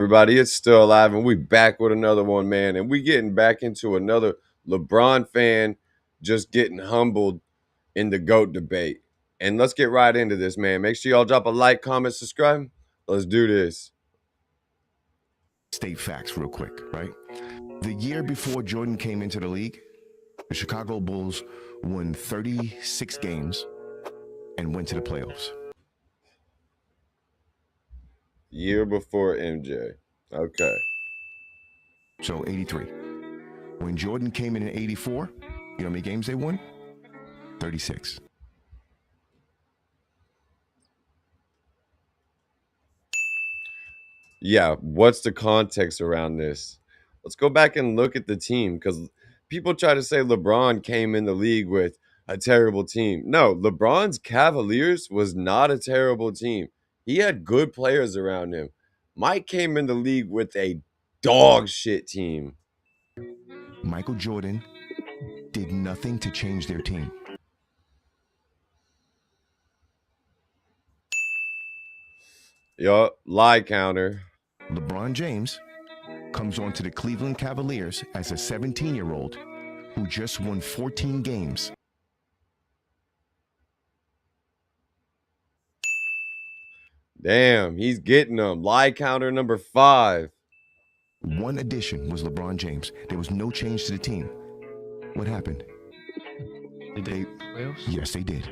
Everybody, it's still alive, and we back with another one, man. And we getting back into another LeBron fan just getting humbled in the GOAT debate. And let's get right into this, man. Make sure y'all drop a like, comment, subscribe. Let's do this. State facts real quick, right? The year before Jordan came into the league, the Chicago Bulls won 36 games and went to the playoffs. Year before MJ. Okay. So 83. When Jordan came in 84, you know how many games they won? 36. Yeah, what's the context around this? Let's go back and look at the team because people try to say LeBron came in the league with a terrible team. No, LeBron's Cavaliers was not a terrible team. He had good players around him. Mike came in the league with a dog shit team. Michael Jordan did nothing to change their team. Yup, lie counter. LeBron James comes onto the Cleveland Cavaliers as a 17-year-old who just won 14 games. Damn, he's getting them. Lie counter number 5. One addition was LeBron James. There was no change to the team. What happened? Did they? Yes, they did.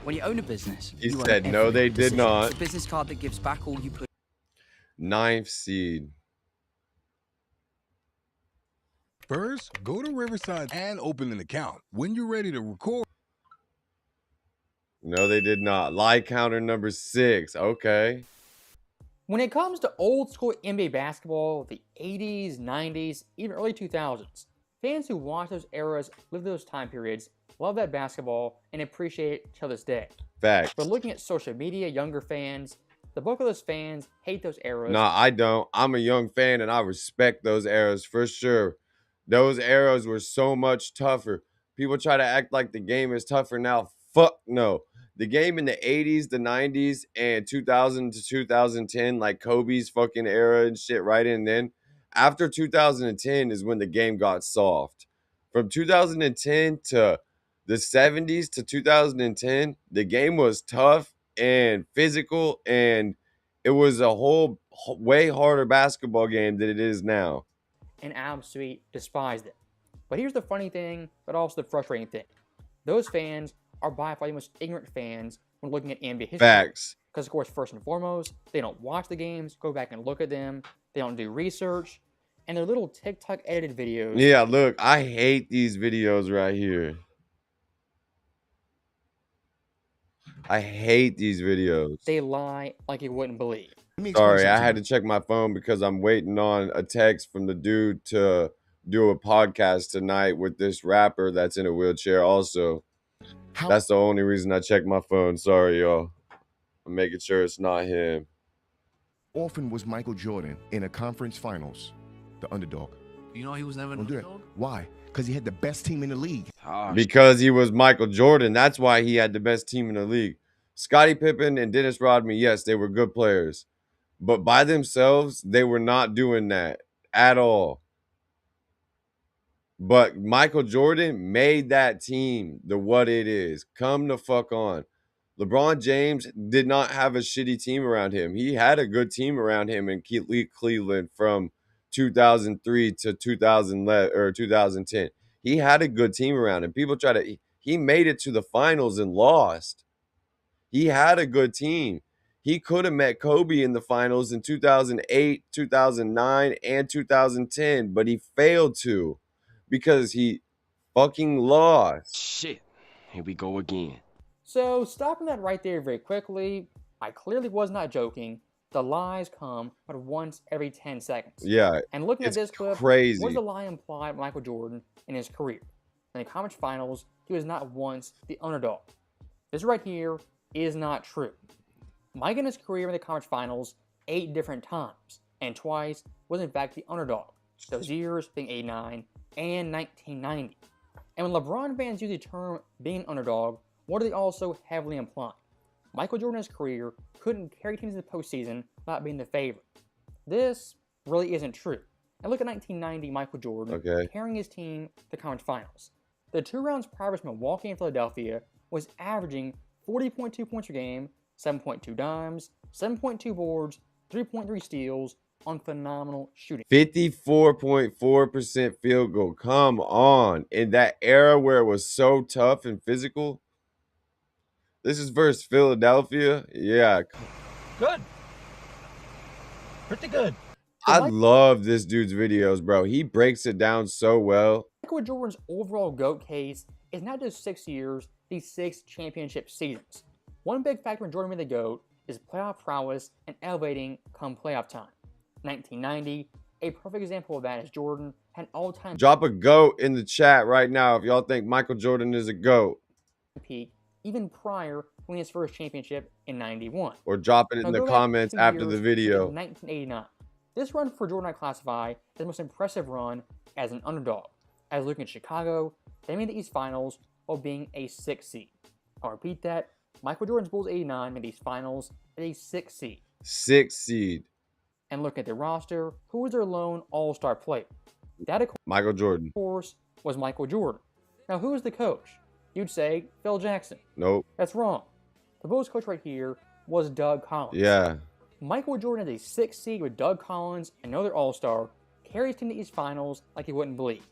When you own a business, He you own said no, every they did decision. not. It's a business card that gives back all you put. 9th seed. First, go to Riverside and open an account. When you're ready to record. No, they did not. Lie counter number 6. Okay. When it comes to old school NBA basketball, the 80s, 90s, even early 2000s, fans who watch those eras, live those time periods, love that basketball, and appreciate it till this day. Facts. But looking at social media, younger fans, the bulk of those fans hate those eras. Nah, I don't. I'm a young fan and I respect those eras for sure. Those eras were so much tougher. People try to act like the game is tougher now. Fuck no. The game in the 80s, the 90s, and 2000 to 2010, like Kobe's fucking era and shit right in then. After 2010 is when the game got soft. From 2010 to the 70s to 2010, the game was tough and physical, and it was a whole way harder basketball game than it is now. And absolutely despised it. But here's the funny thing, but also the frustrating thing. Those fans are by far the most ignorant fans when looking at NBA history. Facts. Because, of course, first and foremost, they don't watch the games, go back and look at them, they don't do research, and their little TikTok edited videos. Yeah, look, I hate these videos right here. I hate these videos. They lie like you wouldn't believe. Sorry, I had to check my phone because I'm waiting on a text from the dude to do a podcast tonight with this rapper that's in a wheelchair also. That's the only reason I checked my phone. Sorry, y'all. I'm making sure it's not him. Often was Michael Jordan in a conference finals, the underdog. You know he was never an Don't do that. underdog? Why? Because he had the best team in the league. Because he was Michael Jordan. That's why he had the best team in the league. Scottie Pippen and Dennis Rodman, yes, they were good players. But by themselves, they were not doing that at all. But Michael Jordan made that team the what it is. Come the fuck on. LeBron James did not have a shitty team around him. He had a good team around him in Cleveland from 2003 to 2010. He had a good team around him. People try to he made it to the finals and lost. He had a good team. He could have met Kobe in the finals in 2008, 2009, and 2010, but he failed to because he fucking lost. Shit, here we go again. So, stopping that right there very quickly, I clearly was not joking. The lies come but once every 10 seconds. Yeah, and looking at it's this clip, crazy. what does the lie imply Michael Jordan in his career? In the conference finals, he was not once the underdog. This right here is not true. Mike in his career in the conference finals 8 different times, and twice was in fact the underdog. Those years being 89 and 1990. And when LeBron fans use the term being an underdog, what do they also heavily imply? Michael Jordan's career couldn't carry teams in the postseason about being the favorite. This really isn't true. And look at 1990 Michael Jordan carrying his team to the conference finals. The 2 rounds prior to Milwaukee and Philadelphia was averaging 40.2 points per game, 7.2 dimes, 7.2 boards, 3.3 steals on phenomenal shooting. 54.4% field goal. Come on. In that era where it was so tough and physical. This is versus Philadelphia. Yeah. Good. Pretty good. I love this dude's videos, bro. He breaks it down so well. Michael Jordan's overall GOAT case is not just 6 years, these 6 championship seasons. One big factor in Jordan being the GOAT is playoff prowess and elevating come playoff time. 1990, a perfect example of that is Jordan had all-time Drop a GOAT in the chat right now if y'all think Michael Jordan is a GOAT. Peak even prior to winning his first championship in 91. Or drop it in the comments after the video. 1989. This run for Jordan I classify as the most impressive run as an underdog. As looking at Chicago, they made the East Finals while being a 6th seed. I'll repeat that. Michael Jordan's Bulls 89 made these finals as a 6th seed. 6th seed. And look at their roster. Who was their lone all-star player? That, of Michael Jordan. course, was Michael Jordan. Now, who was the coach? You'd say Phil Jackson. Nope. That's wrong. The Bulls coach right here was Doug Collins. Yeah. Michael Jordan is a 6th seed with Doug Collins, another all-star, carries him to these finals like you wouldn't believe.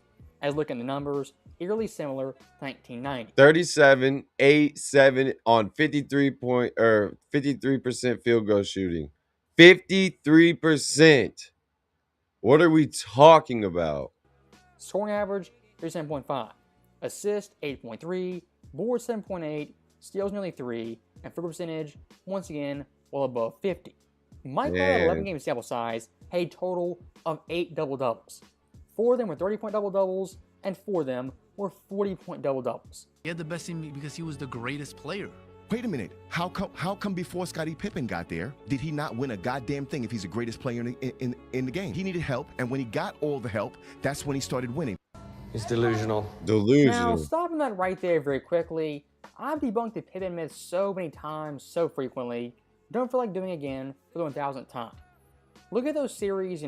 As look at the numbers, eerily similar to 1990. 37, 8, 7 on 53% field goal shooting. 53%. What are we talking about? Scoring average, 37.5. Assist, 8.3. Boards, 7.8. Steals, nearly 3. And field goal percentage, once again, well above 50. Michael had 11 game sample size, had a total of 8 double-doubles. 4 of them were 30-point double-doubles, and 4 of them were 40-point double-doubles. He had the best team because he was the greatest player. Wait a minute. How come before Scottie Pippen got there, did he not win a goddamn thing if he's the greatest player in the game? He needed help, and when he got all the help, that's when he started winning. It's delusional. Now, stopping that right there very quickly, I've debunked the Pippen myth so many times, so frequently, don't feel like doing it again for the 1000th time. Look at those series,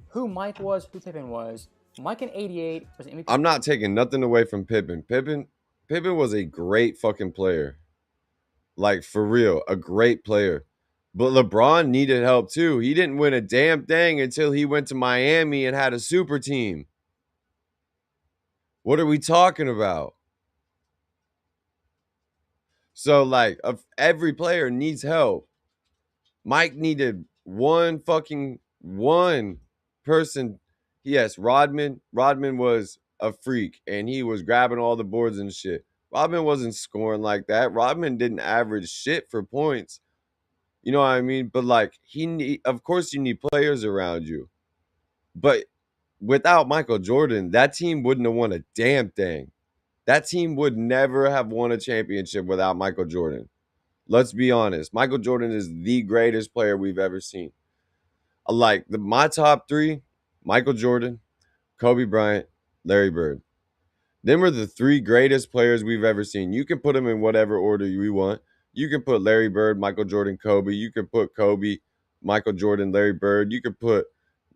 who Mike was, who Pippen was. Mike in 88 was MVP. I'm not taking nothing away from Pippen. Pippen was a great fucking player. Like, for real, a great player. But LeBron needed help too. He didn't win a damn thing until he went to Miami and had a super team. What are we talking about? So, like, every player needs help. Mike needed one person. Yes, Rodman. Rodman was a freak, and he was grabbing all the boards and shit. Rodman wasn't scoring like that. Rodman didn't average shit for points. You know what I mean? But, like, of course you need players around you. But without Michael Jordan, that team wouldn't have won a damn thing. That team would never have won a championship without Michael Jordan. Let's be honest. Michael Jordan is the greatest player we've ever seen. Like, my top 3, Michael Jordan, Kobe Bryant, Larry Bird. Them are the 3 greatest players we've ever seen. You can put them in whatever order you want. You can put Larry Bird, Michael Jordan, Kobe. You can put Kobe, Michael Jordan, Larry Bird. You can put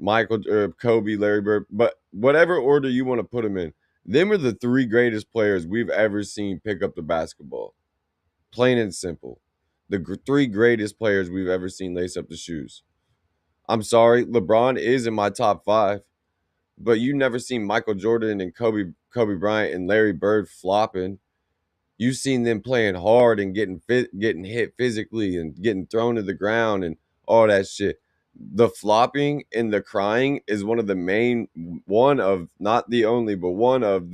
Kobe, Larry Bird. But whatever order you want to put them in, them are the 3 greatest players we've ever seen pick up the basketball. Plain and simple. The 3 greatest players we've ever seen lace up the shoes. I'm sorry, LeBron is in my top 5. But you never seen Michael Jordan and Kobe Bryant and Larry Bird flopping. You've seen them playing hard and getting hit physically and getting thrown to the ground and all that shit. The flopping and the crying is one of the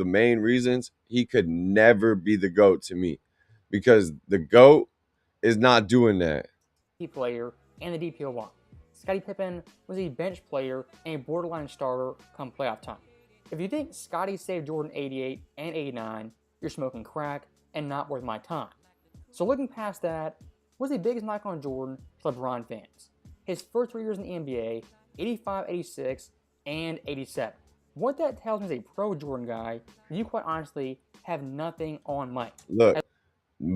main reasons he could never be the GOAT to me. Because the GOAT is not doing that. Player and the DPOY. Scottie Pippen was a bench player and a borderline starter come playoff time. If you think Scottie saved Jordan 88 and 89, you're smoking crack and not worth my time. So looking past that, what's the biggest knock on Jordan to LeBron fans? His first 3 years in the NBA, 85, 86, and 87. What that tells me as a pro Jordan guy, you quite honestly have nothing on Mike. Look,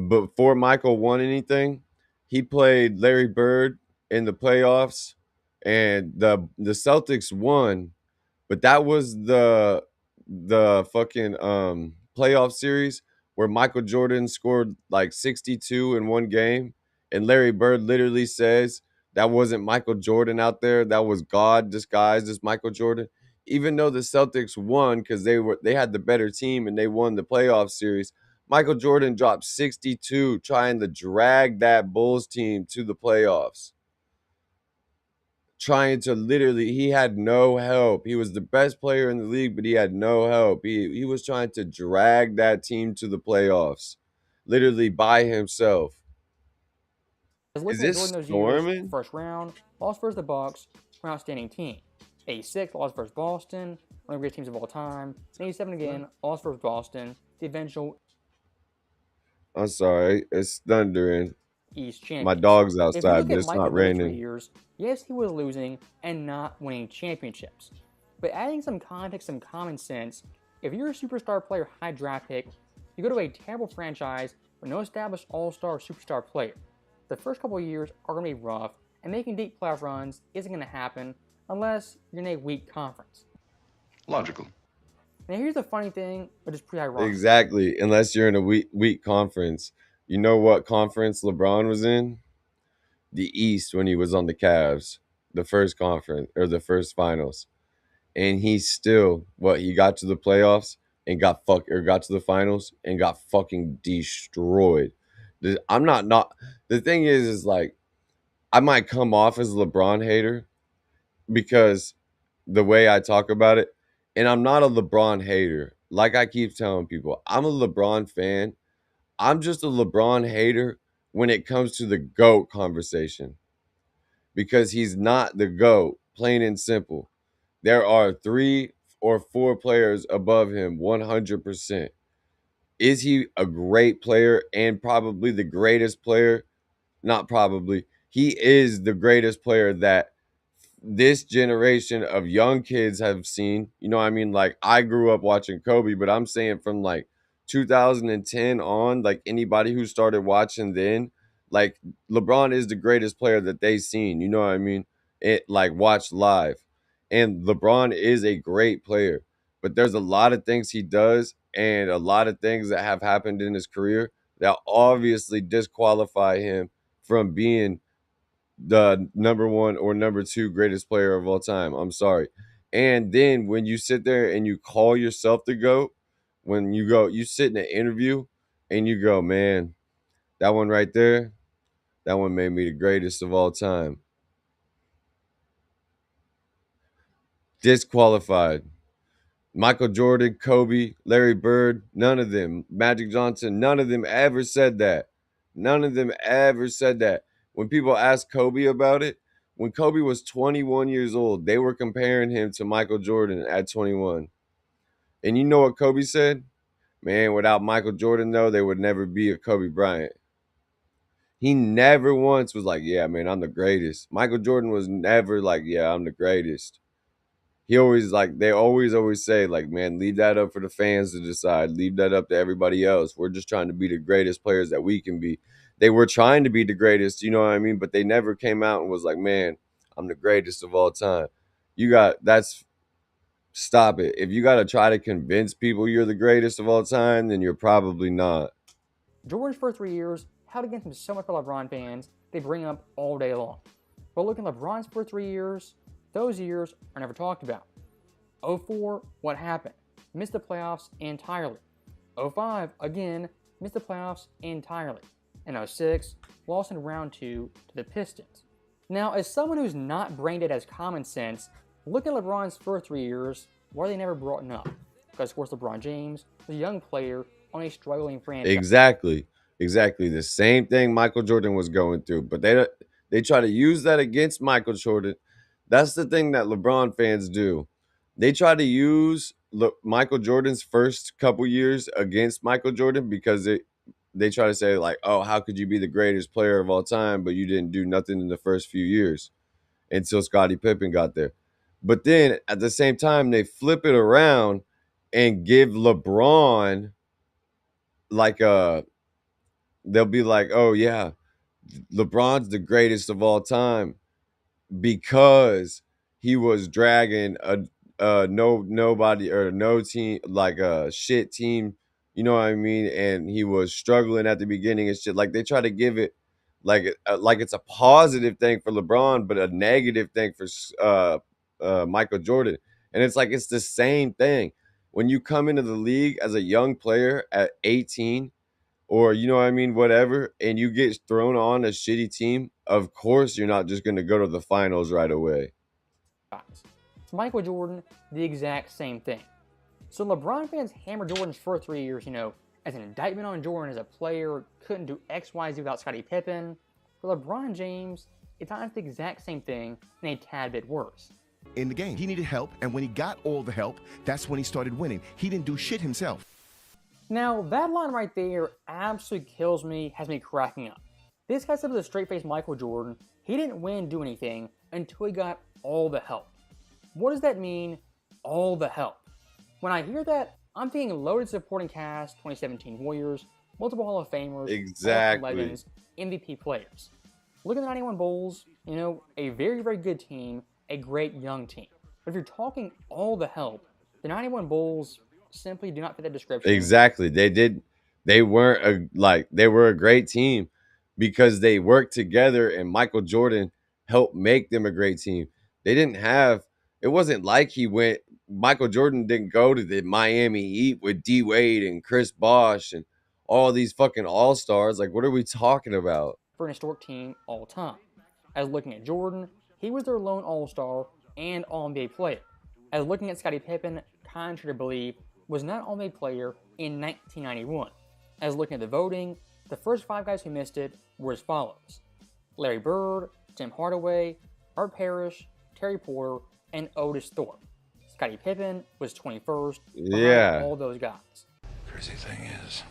before Michael won anything, he played Larry Bird in the playoffs, and the Celtics won, but that was the fucking playoff series where Michael Jordan scored like 62 in one game, and Larry Bird literally says that wasn't Michael Jordan out there, that was God disguised as Michael Jordan. Even though the Celtics won because they had the better team and they won the playoff series, Michael Jordan dropped 62 trying to drag that Bulls team to the playoffs. Trying to literally, he had no help. He was the best player in the league, but he had no help. He was trying to drag that team to the playoffs, literally by himself. As Is looking at this Jordan those years, storming? first round, lost versus the Bucks, were an outstanding team. 86, lost versus Boston, one of the greatest teams of all time. 87 again, lost versus Boston, the eventual I'm sorry, it's thundering. East My champions. dog's If you outside, look but at it's Michael not those 3 raining. years, yes, he was losing and not winning championships. But adding some context, some common sense, if you're a superstar player, high draft pick, you go to a terrible franchise with no established all-star superstar player. The first couple of years are going to be rough, and making deep playoff runs isn't going to happen unless you're in a weak conference. Logical. Now here's the funny thing, but it's pretty ironic. Exactly, unless you're in a weak conference. You know what conference LeBron was in? The East when he was on the Cavs, the first conference or the first finals. And he still he got to the playoffs and got to the finals and got fucking destroyed. I'm not the thing is like I might come off as a LeBron hater because the way I talk about it, and I'm not a LeBron hater. Like I keep telling people, I'm a LeBron fan. I'm just a LeBron hater when it comes to the GOAT conversation because he's not the GOAT, plain and simple. There are 3 or 4 players above him 100%. Is he a great player and probably the greatest player? Not probably. He is the greatest player that this generation of young kids have seen. You know what I mean? Like I grew up watching Kobe, but I'm saying from like 2010 on, like anybody who started watching then, like LeBron is the greatest player that they've seen. You know what I mean? It like watched live. And LeBron is a great player, but there's a lot of things he does and a lot of things that have happened in his career that obviously disqualify him from being the number 1 or number 2 greatest player of all time. I'm sorry. And then when you sit there and you call yourself the GOAT, when you sit in an interview and you go, man, that one right there, that one made me the greatest of all time. Disqualified. Michael Jordan, Kobe, Larry Bird, none of them, Magic Johnson, none of them ever said that. None of them ever said that. When people ask Kobe about it, when Kobe was 21 years old, they were comparing him to Michael Jordan at 21. And you know what Kobe said? Man, without Michael Jordan, though, there would never be a Kobe Bryant. He never once was like, yeah, man, I'm the greatest. Michael Jordan was never like, yeah, I'm the greatest. He always they always say like, man, leave that up for the fans to decide. Leave that up to everybody else. We're just trying to be the greatest players that we can be. They were trying to be the greatest, you know what I mean? But they never came out and was like, man, I'm the greatest of all time. Stop it. If you got to try to convince people you're the greatest of all time, then you're probably not. Jordan's first 3 years held against him so much by LeBron fans, they bring up all day long. But look at LeBron's first 3 years, those years are never talked about. 04, what happened? Missed the playoffs entirely. 05, again, missed the playoffs entirely. And 06, lost in round 2 to the Pistons. Now, as someone who's not brain dead as common sense, look at LeBron's first 3 years, why are they never brought up? Because, of course, LeBron James was a young player on a struggling franchise. Exactly. The same thing Michael Jordan was going through, but they try to use that against Michael Jordan. That's the thing that LeBron fans do. They try to use Michael Jordan's first couple years against Michael Jordan because they try to say like, oh, how could you be the greatest player of all time, but you didn't do nothing in the first few years until Scottie Pippen got there. But then at the same time, they flip it around and give LeBron like they'll be like, oh yeah, LeBron's the greatest of all time because he was dragging a nobody or no team, like a shit team, you know what I mean? And he was struggling at the beginning and shit. Like they try to give it like it's a positive thing for LeBron, but a negative thing for Michael Jordan. And it's like it's the same thing. When you come into the league as a young player at 18, or you know what I mean, whatever, and you get thrown on a shitty team, of course you're not just going to go to the finals right away. For Michael Jordan, the exact same thing. So LeBron fans hammer Jordan's first 3 years, as an indictment on Jordan as a player, couldn't do X, Y, Z without Scottie Pippen. For LeBron James, it's honestly the exact same thing and a tad bit worse. In the game, he needed help, and when he got all the help, that's when he started winning. He didn't do shit himself. Now, that line right there absolutely kills me, has me cracking up. This guy said with a straight-faced Michael Jordan, he didn't win, do anything, until he got all the help. What does that mean, all the help? When I hear that, I'm thinking loaded supporting cast, 2017 Warriors, multiple Hall of Famers, Exactly. legends, MVP players. Look at the 91 Bulls, a very, very good team, a great young team. But if you're talking all the help, the 91 Bulls simply do not fit that description. Exactly. They weren't they were a great team because they worked together and Michael Jordan helped make them a great team. They didn't have it wasn't like Michael Jordan didn't go to the Miami Heat with D Wade and Chris Bosh and all these fucking all-stars. Like, what are we talking about? For an historic team all time. As looking at Jordan, he was their lone all-star and all-NBA player. As looking at Scottie Pippen, contrary to belief, was not all-NBA player in 1991. As looking at the voting, the first 5 guys who missed it were as follows: Larry Bird, Tim Hardaway, Art Parrish, Terry Porter, and Otis Thorpe. Scottie Pippen was 21st behind all those guys. Crazy thing is,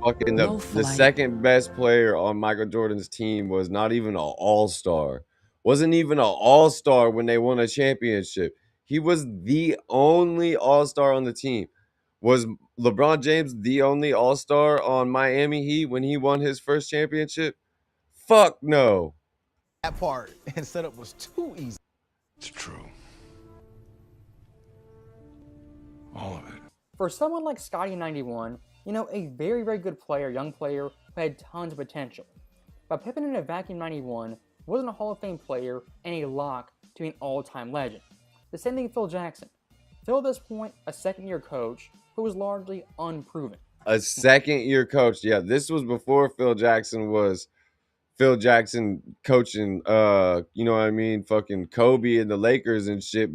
fucking the second best player on Michael Jordan's team was not even an all-star. Wasn't even an all-star when they won a championship. He was the only all-star on the team. Was LeBron James the only all-star on Miami Heat when he won his first championship? Fuck no. That part and setup was too easy. it's true. All of it. For someone like Scottie in 91, a very, very good player, young player, who had tons of potential. But Pippen in a vacuum 91 wasn't a Hall of Fame player and a lock to be an all-time legend. The same thing with Phil Jackson. Phil, at this point, a second-year coach who was largely unproven. A second-year coach. Yeah, this was before Phil Jackson was Phil Jackson coaching, you know what I mean, fucking Kobe and the Lakers and shit,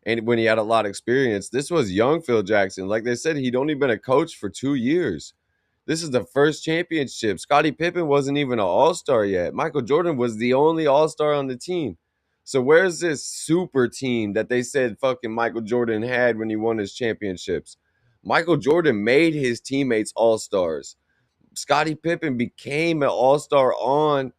and when he had a lot of experience. This was young Phil Jackson. Like they said, he'd only been a coach for 2 years. This is the first championship. Scottie Pippen wasn't even an all-star yet. Michael Jordan was the only all-star on the team. So where's this super team that they said fucking Michael Jordan had when he won his championships? Michael Jordan made his teammates all-stars. Scottie Pippen became an all-star on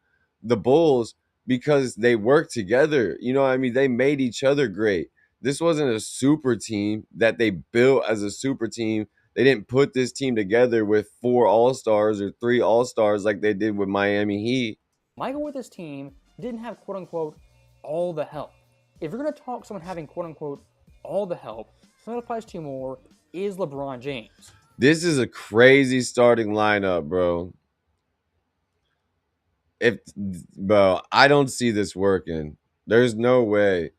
the Bulls because they worked together. You know what I mean? They made each other great. This wasn't a super team that they built as a super team. They didn't put this team together with 4 all-stars or 3 all-stars like they did with Miami Heat. Michael with his team didn't have quote-unquote all the help. If you're going to talk someone having quote-unquote all the help, someone that applies to more is LeBron James. This is a crazy starting lineup, bro. Bro, I don't see this working. There's no way.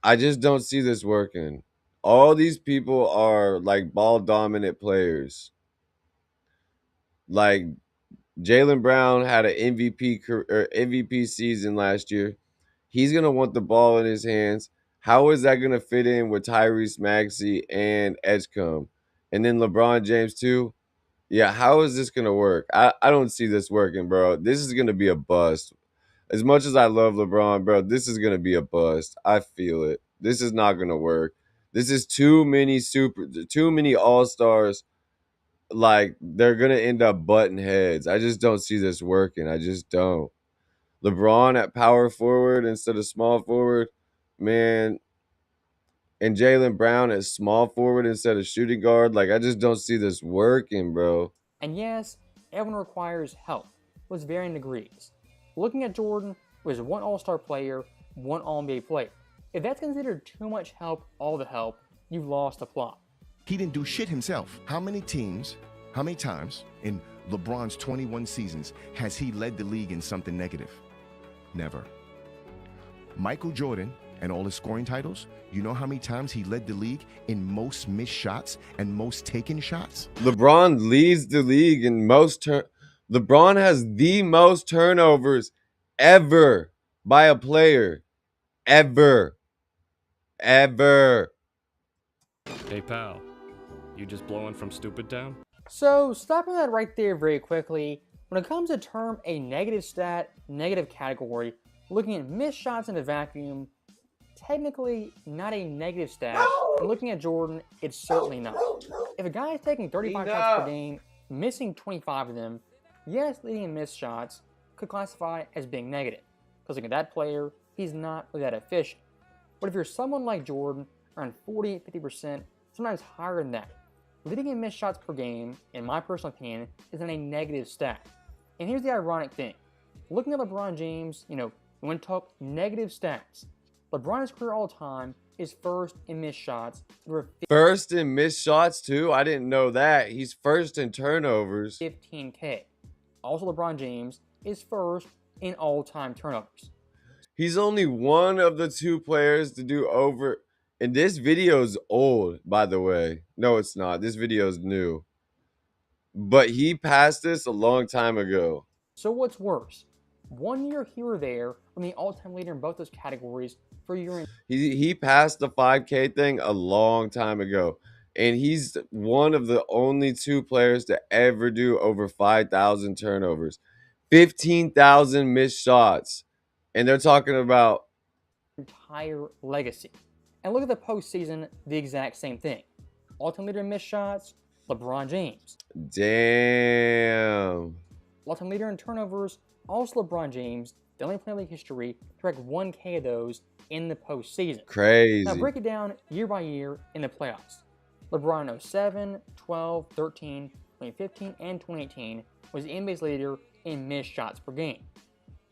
I just don't see this working. All these people are like ball dominant players. Like Jaylen Brown had an MVP season last year. He's gonna want the ball in his hands. How is that gonna fit in with Tyrese Maxey and Edgecombe? And then LeBron James too? Yeah, how is this gonna work? I don't see this working, bro. This is gonna be a bust. As much as I love LeBron, bro, this is gonna be a bust. I feel it. This is not gonna work. This is too many all-stars. Like, they're gonna end up butting heads. I just don't see this working. I just don't. LeBron at power forward instead of small forward, man, and Jaylen Brown at small forward instead of shooting guard. Like, I just don't see this working, bro. And yes, everyone requires help with varying degrees. Looking at Jordan, he was one All-Star player, one All-NBA player. If that's considered too much help, all the help, you've lost the plot. He didn't do shit himself. How many times in LeBron's 21 seasons has he led the league in something negative? Never. Michael Jordan and all his scoring titles, you know how many times he led the league in most missed shots and most taken shots? LeBron leads the league in LeBron has the most turnovers ever by a player. Ever. Hey pal, you just blowing from stupid town? So, stopping that right there very quickly, when it comes to term a negative stat, negative category, looking at missed shots in a vacuum, technically not a negative stat, and looking at Jordan, it's certainly not. If a guy is taking 35 shots per game, missing 25 of them, yes, leading in missed shots could classify as being negative, because looking at that player, he's not really that efficient. But if you're someone like Jordan, around 40-50%, sometimes higher than that, leading in missed shots per game, in my personal opinion, is not a negative stat. And here's the ironic thing. Looking at LeBron James, when we talk negative stats, LeBron's career all time is first in missed shots. First in missed shots too? I didn't know that. He's first in turnovers. 15K. Also, LeBron James is first in all-time turnovers. He's only one of the two players to do over. And this video's old, by the way. No, it's not. This video's new. But he passed this a long time ago. So what's worse? 1 year here or there from the all-time leader in both those categories for your... He passed the 5K thing a long time ago. And he's one of the only two players to ever do over 5,000 turnovers. 15,000 missed shots. And they're talking about entire legacy. And look at the postseason, the exact same thing. All-time leader in missed shots, LeBron James. Damn. All-time leader in turnovers, also LeBron James, the only player in league history to break 1K of those in the postseason. Crazy. Now break it down year by year in the playoffs. LeBron in 07, 12, 13, 2015, and 2018 was the NBA's leader in missed shots per game.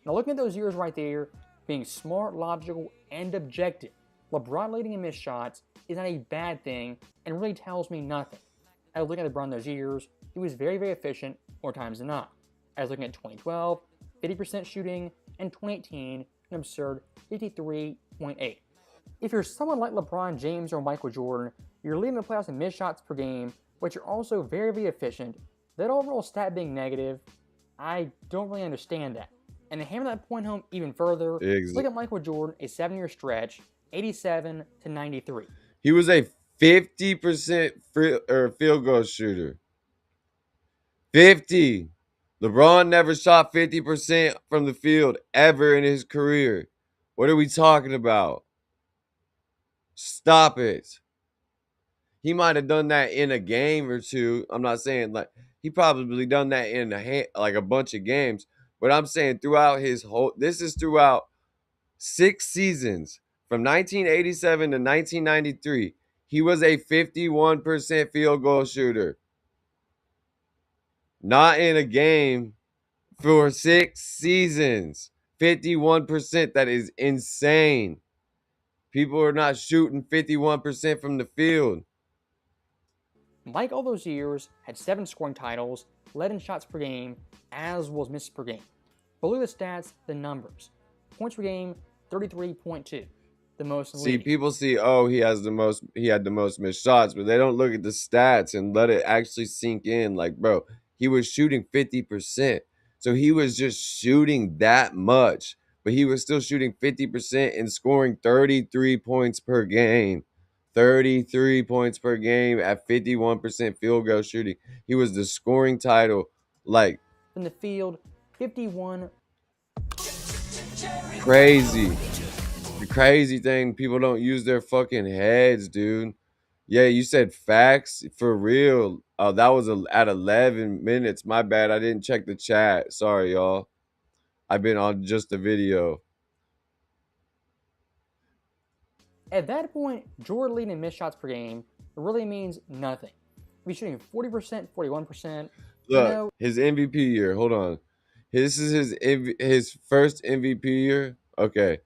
Now looking at those years right there, being smart, logical, and objective, LeBron leading in missed shots is not a bad thing and really tells me nothing. I was looking at LeBron those years, he was very, very efficient more times than not. I was looking at 2012, 50% shooting, and 2018, an absurd 53.8. If you're someone like LeBron James or Michael Jordan, you're leading the playoffs in missed shots per game, but you're also very, very efficient, that overall stat being negative, I don't really understand that. And to hammer that point home even further, look at Michael Jordan, a 7-year stretch, 87 to 93. He was a 50% field goal shooter. 50. LeBron never shot 50% from the field ever in his career. What are we talking about? Stop it. He might have done that in a game or two. I'm not saying like he probably done that in a bunch of games, but I'm saying throughout this is throughout 6 seasons from 1987 to 1993. He was a 51% field goal shooter. Not in a game for 6 seasons. 51%. That is insane. People are not shooting 51% from the field. Like all those years, had 7 scoring titles, led in shots per game, as well as misses per game. But look at the stats, the numbers. Points per game, 33.2. The most in the league. People see, he had the most missed shots, but they don't look at the stats and let it actually sink in. Like, bro, he was shooting 50%. So he was just shooting that much, but he was still shooting 50% and scoring 33 points per game. 33 points per game at 51% field goal shooting. He was the scoring title. Like, in the field, 51. Crazy. The crazy thing, people don't use their fucking heads, dude. Yeah, you said facts for real. Oh, that was at 11 minutes. My bad. I didn't check the chat. Sorry, y'all. I've been on just the video. At that point, Jordan leading in missed shots per game really means nothing. If he's shooting 40%, 41%. You Look, know, his MVP year. Hold on. This is his first MVP year. Okay.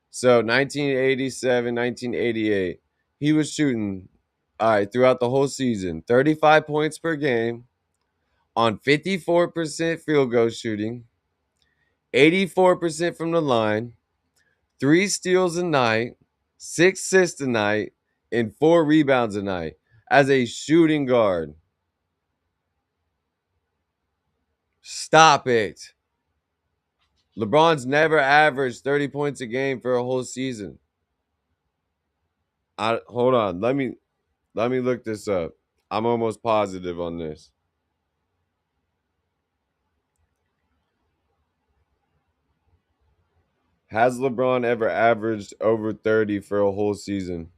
So 1987, 1988. He was shooting all right throughout the whole season. 35 points per game on 54% field goal shooting, 84% from the line, 3 steals a night, 6 assists a night, and 4 rebounds a night as a shooting guard. Stop it. LeBron's never averaged 30 points a game for a whole season. Hold on. Let me look this up. I'm almost positive on this. Has LeBron ever averaged over 30 for a whole season?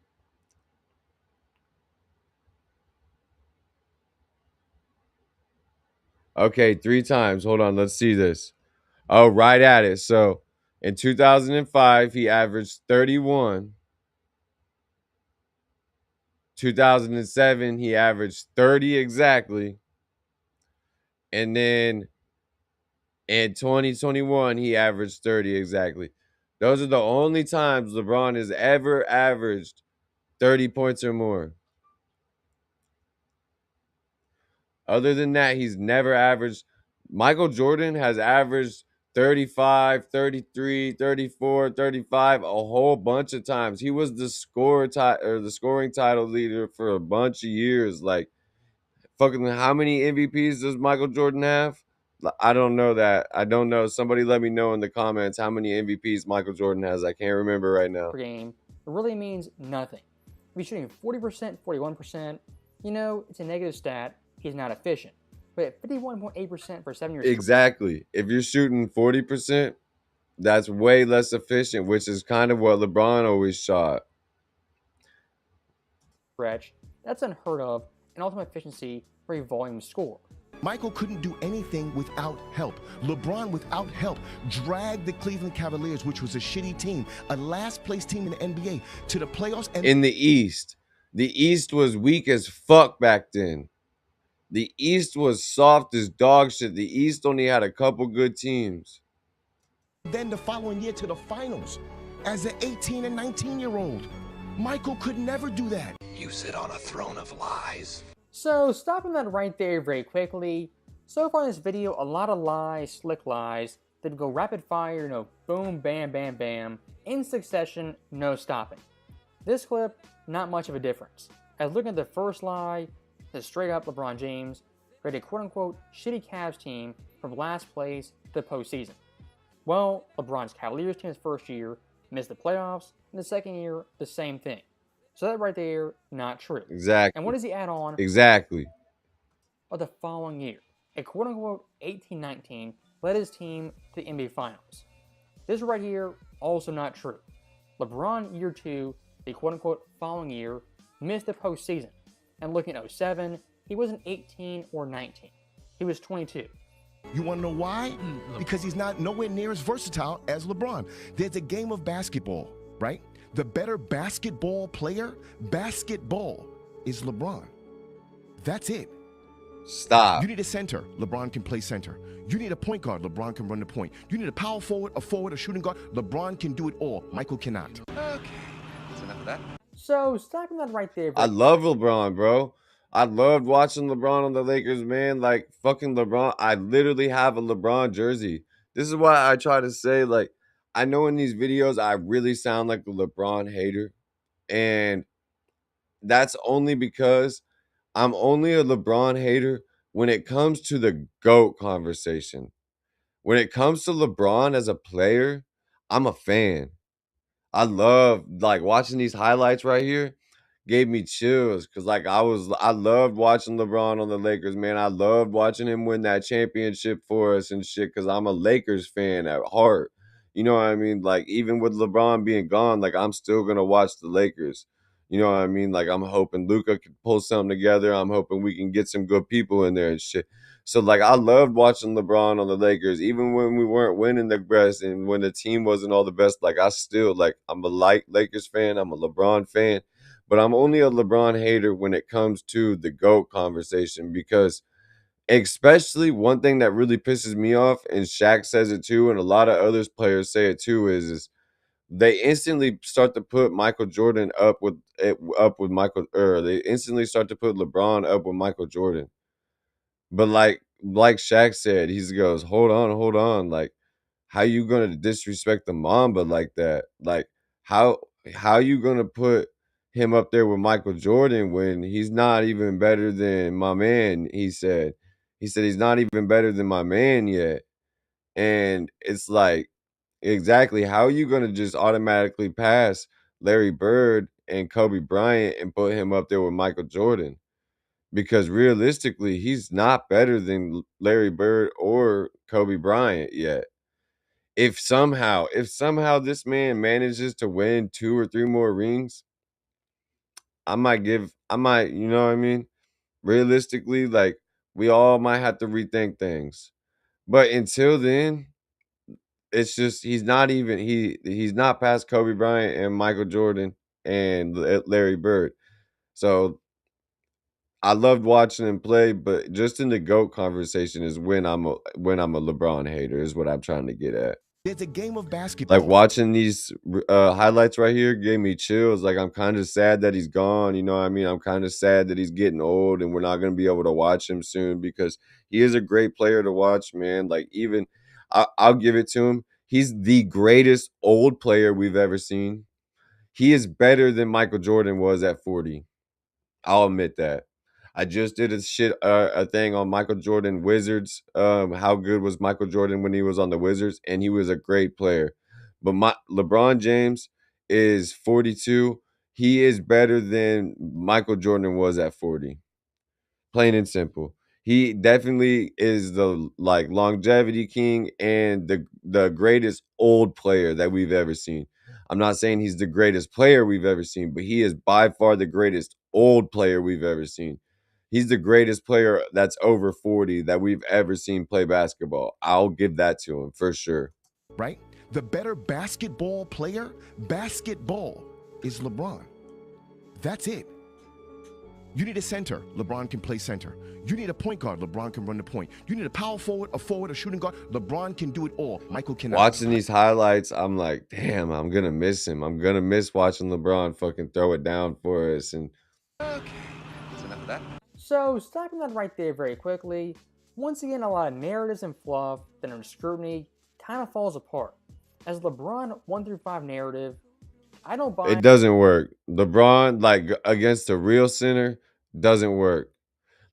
Okay, 3 times. Hold on. Let's see this. Oh, right at it. So in 2005, he averaged 31. 2007, he averaged 30 exactly. And then in 2021, he averaged 30 exactly. Those are the only times LeBron has ever averaged 30 points or more. Other than that, he's never averaged. Michael Jordan has averaged 35, 33, 34, 35 a whole bunch of times. He was the the scoring title leader for a bunch of years. Like fucking how many MVPs does Michael Jordan have? I don't know that. I don't know. Somebody let me know in the comments how many MVPs Michael Jordan has. I can't remember right now. per game, it really means nothing. If he's shooting 40%, 41%, you know, it's a negative stat. He's not efficient. But at 51.8% for 7 years Exactly. If you're shooting 40%, that's way less efficient, which is kind of what LeBron always shot. stretch, that's unheard of in ultimate efficiency for a volume score. Michael couldn't do anything without help. LeBron, without help, dragged the Cleveland Cavaliers, which was a shitty team, a last-place team in the NBA, to the playoffs. And in the East, the East was weak as fuck back then. The East was soft as dog shit. The East only had a couple good teams. then the following year to the finals as an 18 and 19-year-old. Michael could never do that. You sit on a throne of lies. So stopping that right there very quickly, so far in this video, a lot of lies, slick lies, that go rapid fire, boom, bam, bam, bam, in succession, no stopping. This clip, not much of a difference. As looking at the first lie, is straight up LeBron James created a quote-unquote shitty Cavs team from last place to the postseason. Well, LeBron's Cavaliers team his first year missed the playoffs, and the second year, the same thing. So that right there, not true. Exactly. And what does he add on? Exactly. Of the following year, a quote-unquote 18-19 led his team to the NBA Finals. This right here, also not true. LeBron year 2, the quote-unquote following year, missed the postseason. And looking at 07, he wasn't 18 or 19. He was 22. You want to know why? Because he's not nowhere near as versatile as LeBron. There's a game of basketball, right? The better basketball player, basketball, is LeBron. That's it. Stop. You need a center. LeBron can play center. You need a point guard. LeBron can run the point. You need a power forward, a shooting guard. LeBron can do it all. Michael cannot. Okay, that's enough of that. So, stopping that right there. I love LeBron, bro. I loved watching LeBron on the Lakers, man. Like, fucking LeBron. I literally have a LeBron jersey. This is why I try to say, like, I know in these videos I really sound like a LeBron hater. And that's only because I'm only a LeBron hater when it comes to the GOAT conversation. When it comes to LeBron as a player, I'm a fan. I love like watching these highlights right here. Gave me chills because I loved watching LeBron on the Lakers, man. I loved watching him win that championship for us and shit because I'm a Lakers fan at heart. You know what I mean? Like even with LeBron being gone, like I'm still gonna watch the Lakers. You know what I mean? Like I'm hoping Luka can pull something together. I'm hoping we can get some good people in there and shit. So like I loved watching LeBron on the Lakers, even when we weren't winning the best and when the team wasn't all the best. Like I still like I'm a Lakers fan. I'm a LeBron fan. But I'm only a LeBron hater when it comes to the GOAT conversation because especially one thing that really pisses me off, and Shaq says it too, and a lot of other players say it too, is they instantly start to put Michael Jordan up with Michael, or they instantly start to put LeBron up with Michael Jordan. But like Shaq said, he goes, hold on, like how you gonna disrespect the Mamba like that? Like how how you gonna put him up there with Michael Jordan when he's not even better than my man? He said he's not even better than my man yet. And it's like, exactly, how are you gonna just automatically pass Larry Bird and Kobe Bryant and put him up there with Michael Jordan? Because realistically, he's not better than Larry Bird or Kobe Bryant yet. If somehow this man manages to win 2 or 3 more rings, I might, you know what I mean? Realistically, like, we all might have to rethink things. But until then, it's just he's not past Kobe Bryant and Michael Jordan and Larry Bird. So I loved watching him play, but just in the GOAT conversation is when I'm a LeBron hater, is what I'm trying to get at. There's a game of Like, basketball. watching these highlights right here gave me chills. Like, I'm kind of sad that he's gone. You know what I mean? I'm kind of sad that he's getting old and we're not going to be able to watch him soon, because he is a great player to watch, man. Like, even I'll give it to him. He's the greatest old player we've ever seen. He is better than Michael Jordan was at 40. I'll admit that. I just did a thing on Michael Jordan Wizards. How good was Michael Jordan when he was on the Wizards? And he was a great player. But LeBron James is 42. He is better than Michael Jordan was at 40. Plain and simple. He definitely is the like longevity king and the greatest old player that we've ever seen. I'm not saying he's the greatest player we've ever seen, but he is by far the greatest old player we've ever seen. He's the greatest player that's over 40 that we've ever seen play basketball. I'll give that to him for sure. Right? The better basketball player, basketball, is LeBron. That's it. You need a center, LeBron can play center. You need a point guard, LeBron can run the point. You need a power forward, a forward, a shooting guard, LeBron can do it all. Michael cannot. Watching these highlights, I'm like, damn, I'm gonna miss him. I'm gonna miss watching LeBron fucking throw it down for us. And Okay, that's enough of that. So, stopping that right there very quickly, once again, a lot of narratives and fluff that under scrutiny kind of falls apart. As LeBron 1 through 5 narrative, I don't buy it doesn't work. LeBron, like, against a real center, doesn't work.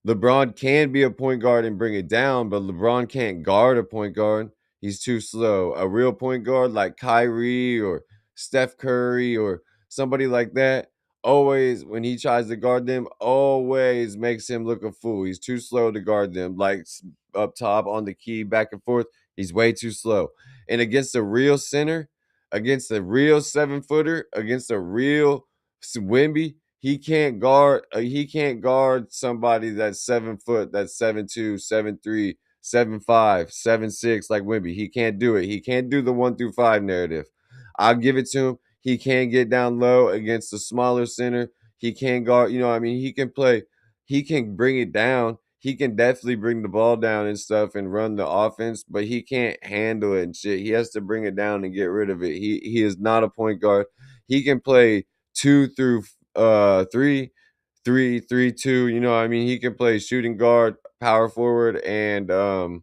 LeBron can be a point guard and bring it down, but LeBron can't guard a point guard. He's too slow. A real point guard like Kyrie or Steph Curry or somebody like that, always, when he tries to guard them, always makes him look a fool. He's too slow to guard them. Like, up top on the key, back and forth, he's way too slow. And against a real center, against a real 7-footer, against a real Wimby, he can't guard somebody that's 7 foot, that's 7'2", 7'3", 7'5", 7'6", like Wimby. He can't do it. He can't do the 1 through 5 narrative. I'll give it to him. He can get down low against a smaller center. He can guard, you know what I mean? He can play, he can bring it down. He can definitely bring the ball down and stuff and run the offense, but he can't handle it and shit. He has to bring it down and get rid of it. He is not a point guard. He can play 2 through 3, 3, 3, 2. You know what I mean? He can play shooting guard, power forward, and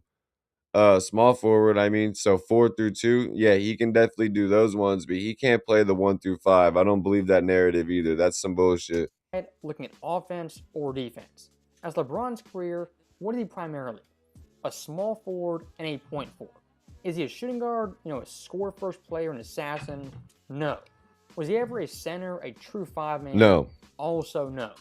small forward. I mean, so 4 through 2. Yeah, he can definitely do those ones, but he can't play the 1 through 5. I don't believe that narrative either. That's some bullshit. looking at offense or defense. As LeBron's career, what is he primarily? A small forward and a point forward. Is he a shooting guard, a score first player, an assassin? No. Was he ever a center, a true 5-man? No. Also no.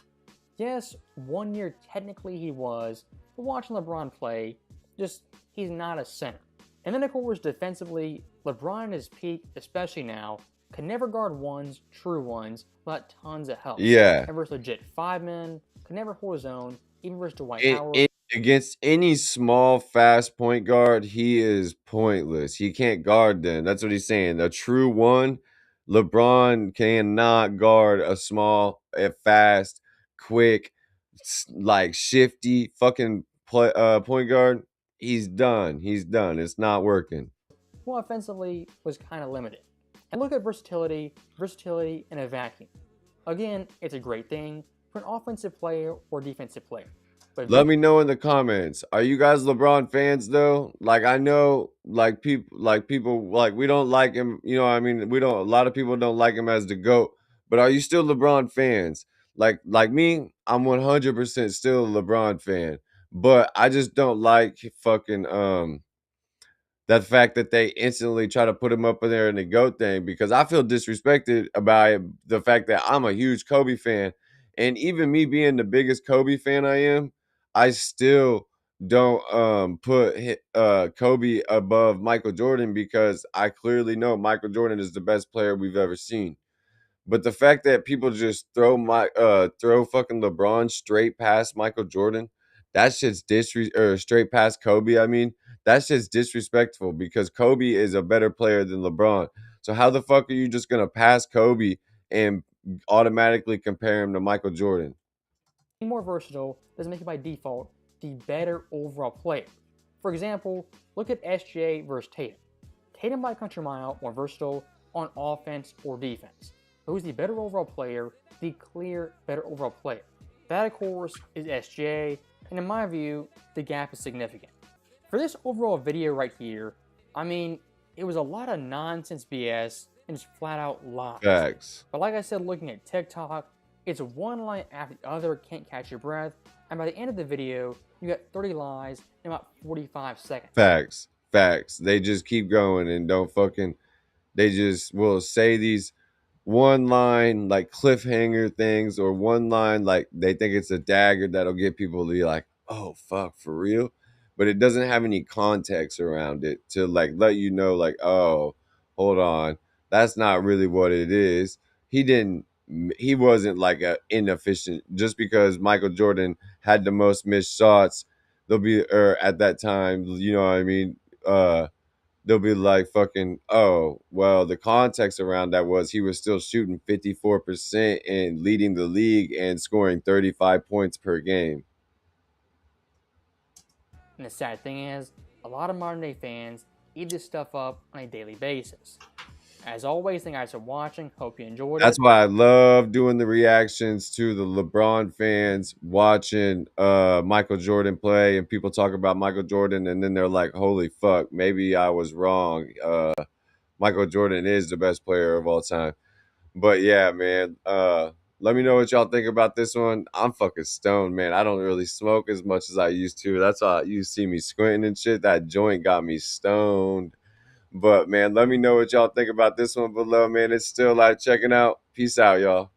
Yes, 1 year technically he was, but watching LeBron play, he's not a center. And then of course defensively, LeBron at his peak, especially now, can never guard ones, true ones, without tons of help. Yeah. And versus legit 5-men, can never hold his own, even versus Dwight Howard. Against any small, fast point guard, he is pointless. He can't guard them. That's what he's saying. A true one, LeBron cannot guard a small, a fast, quick, like shifty fucking point guard, he's done. He's done. It's not working. Well, offensively was kind of limited. And look at versatility in a vacuum. Again, it's a great thing for an offensive player or defensive player. But Let me know in the comments. Are you guys LeBron fans though? Like I know people we don't like him, you know what I mean? We don't a lot of people don't like him as the GOAT, but are you still LeBron fans? Like me, I'm 100% still a LeBron fan, but I just don't like fucking that fact that they instantly try to put him up in there in the GOAT thing because I feel disrespected about it, the fact that I'm a huge Kobe fan. And even me being the biggest Kobe fan I am, I still don't put Kobe above Michael Jordan because I clearly know Michael Jordan is the best player we've ever seen. But the fact that people just throw fucking LeBron straight past Michael Jordan, that shit's or straight past Kobe. I mean, that shit's disrespectful because Kobe is a better player than LeBron. So how the fuck are you just gonna pass Kobe and automatically compare him to Michael Jordan? being more versatile doesn't make you by default the better overall player. For example, look at SJ versus Tatum. Tatum by a country mile more versatile on offense or defense. Who's the better overall player? The clear better overall player. That, of course, is SJ, and in my view, the gap is significant. For this overall video right here, I mean, it was a lot of nonsense BS and just flat out lies. Facts. But like I said, looking at TikTok, it's one lie after the other, can't catch your breath, and by the end of the video, you got 30 lies in about 45 seconds. Facts. They just keep going and don't fucking. They just will say these one line like cliffhanger things or one line like they think it's a dagger that'll get people to be like, oh fuck, for real, but it doesn't have any context around it to like let you know like, oh, hold on, that's not really what it is. He wasn't like a inefficient just because Michael Jordan had the most missed shots. They'll be at that time, you know what I mean, they'll be like fucking, oh, well, the context around that was he was still shooting 54% and leading the league and scoring 35 points per game. And the sad thing is, a lot of modern day fans eat this stuff up on a daily basis. As always, thank you guys for watching. Hope you enjoyed it. That's why I love doing the reactions to the LeBron fans watching Michael Jordan play, and people talk about Michael Jordan, and then they're like, holy fuck, maybe I was wrong. Michael Jordan is the best player of all time. But yeah, man, let me know what y'all think about this one. I'm fucking stoned, man. I don't really smoke as much as I used to. That's why you see me squinting and shit. That joint got me stoned. But man, let me know what y'all think about this one below, man. It's still like checking out. Peace out, y'all.